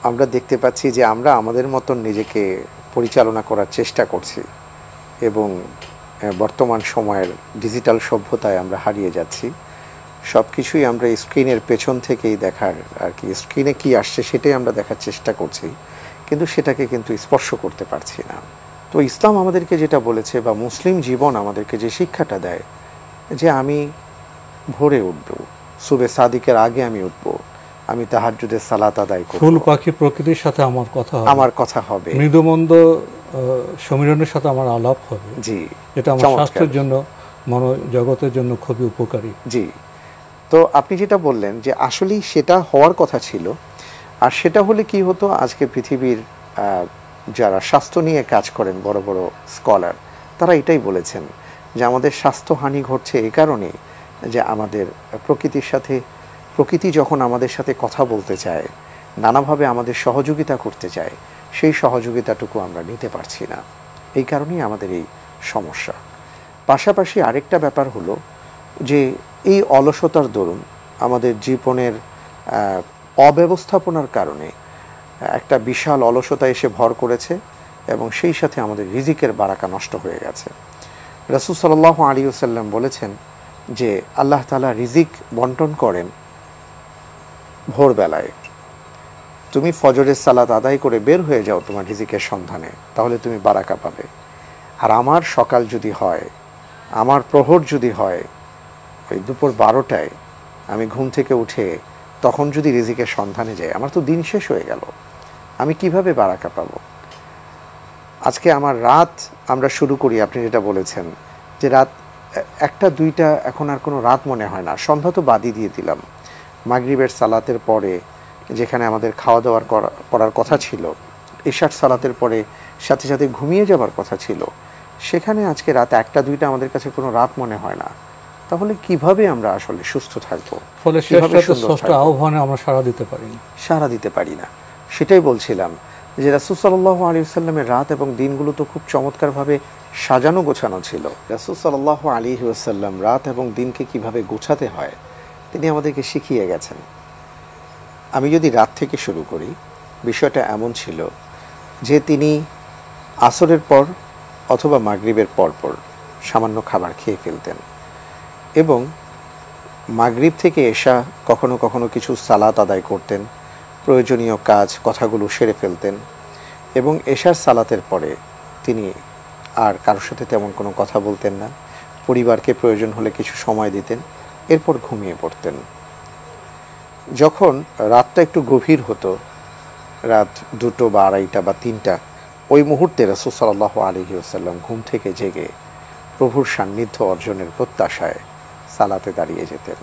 আমরা দেখতে পাচ্ছি যে আমরা আমাদের মতন নিজেকে পরিচালনা করার চেষ্টা করছি এবং বর্তমান সময়ের ডিজিটাল সভ্যতায় আমরা হারিয়ে যাচ্ছি। সব কিছুই আমরা স্ক্রিনের পেছন থেকেই দেখার আর কি, স্ক্রিনে কি আসছে সেটাই আমরা দেখার চেষ্টা করছি, কিন্তু সেটাকে কিন্তু স্পর্শ করতে পারছি না। তো ইসলাম আমাদেরকে যেটা বলেছে বা মুসলিম জীবন আমাদেরকে যে শিক্ষাটা দেয় যে আমি ভোরে উঠব, সুবে সাদিকের আগে আমি উঠব, আমি তাহাজ্জুদের সালাত আদায় করব, ফুল পাখি প্রকৃতির সাথে আমার কথা হবে, মৃদুমন্দ সমীরণের সাথে আমার আলাপ হবে। জি, এটা আমার স্বাস্থ্যের জন্য, মনোজগতের জন্য খুবই উপকারী। জি। তো আপনি যেটা বললেন যে আসলেই সেটা হওয়ার কথা ছিল, আর সেটা হলে কি হতো, আজকে পৃথিবীর যারা স্বাস্থ্য নিয়ে কাজ করেন বড় বড় স্কলার, তারা এটাই বলেছেন যে আমাদের স্বাস্থ্যহানি ঘটছে এই কারণেই যে আমাদের প্রকৃতি যখন আমাদের সাথে কথা বলতে চায়, নানাভাবে আমাদের সহযোগিতা করতে চায়, সেই সহযোগিতাটুকু আমরা নিতে পারছি না। এই কারণেই আমাদের এই সমস্যা। পাশাপাশি আরেকটা ব্যাপার হলো যে এই অলসতার দরুন আমাদের জীবনের অব্যবস্থাপনার কারণে একটা বিশাল অলসতা এসে ভর করেছে এবং সেই সাথে আমাদের রিজিকের বারাকা নষ্ট হয়ে গেছে। রাসূল সাল্লাল্লাহু আলাইহি ওয়াসাল্লাম বলেছেন যে আল্লাহ তাআলা রিজিক বন্টন করেন ভোরবেলায়। তুমি ফজরের সালাত আদায় করে বের হয়ে যাও তোমার রিজিকের সন্ধানে, তাহলে তুমি বারাকা পাবে। আর আমার সকাল যদি হয়, আমার প্রহর যদি হয় ওই দুপুর 12টায় আমি ঘুম থেকে উঠে তখন যদি রিজিকের সন্ধানে যাই, আমার তো দিন শেষ হয়ে গেল, আমি কিভাবে বারাকা পাবো? আজকে আমার রাত আমরা শুরু করি, আপনি যেটা বলেছেন যে রাত 1টা 2টা এখন আর কোনো রাত মনে হয় না। সন্ধ্যা তো বাদই দিয়ে দিলাম। মাগরিবের সালাতের পরে যেখানে আমাদের খাওয়া দাওয়ার করার কথা ছিল, ইশার সালাতের পরে সাথে সাথে ঘুমিয়ে যাবার কথা ছিল, সেখানে আজকে রাত 1টা 2টা আমাদের কাছে কোনো রাত মনে হয় না। তাহলে কিভাবে আমরা আসলে সুস্থ থাকবো? ফলে ষষ্ঠ আহ্বানে আমরা সাড়া দিতে পারি না। সেটাই বলছিলাম যে রাসূল সাল্লাল্লাহু আলাইহি ওয়াসাল্লামের রাত এবং দিনগুলো তো খুব চমৎকারভাবে সাজানো গোছানো ছিল। রাসূল সাল্লাল্লাহু আলাইহি ওয়াসাল্লাম রাত এবং দিনকে কিভাবে গোছাতে হয় তিনি আমাদেরকে শিখিয়ে গেছেন। আমি যদি রাত থেকে শুরু করি, বিষয়টা এমন ছিল যে তিনি আসরের পর অথবা মাগরিবের পরপর সামান্য খাবার খেয়ে ফেলতেন এবং মাগরিব থেকে এশা কখনো কখনো কিছু সালাত আদায় করতেন, প্রয়োজনীয় কথাগুলো সেরে ফেলতেন এবং এশার সালাতের পরে তিনি আর কারোর সাথে তেমন কোনো কথা বলতেন না, পরিবারকে প্রয়োজন হলে কিছু সময় দিতেন, এরপর ঘুমিয়ে পড়তেন। যখন রাতটা একটু গভীর হতো, রাত 2টো বা 2:30টা বা 3টা, ওই মুহূর্তে রাসূল সাল্লাল্লাহু আলাইহি ওয়াসাল্লাম ঘুম থেকে জেগে প্রভুর সান্নিধ্য অর্জনের প্রত্যাশায় সালাতে দাঁড়িয়ে যেতেন।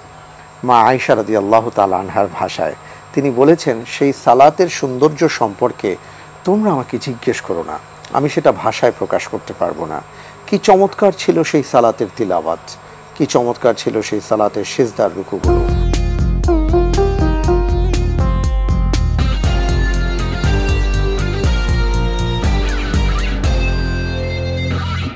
মা আয়েশা রাদিয়াল্লাহু তাআলা আনহার ভাষায় তিনি বলেছেন, সেই সালাতের সৌন্দর্য সম্পর্কে তোমরা আমাকে জিজ্ঞেস করো না, আমি সেটা ভাষায় প্রকাশ করতে পারবো না। কি চমৎকার ছিল সেই সালাতের তিলাওয়াত, কি চমৎকার ছিল সেই সালাতের সিজদার রুকুগুলো।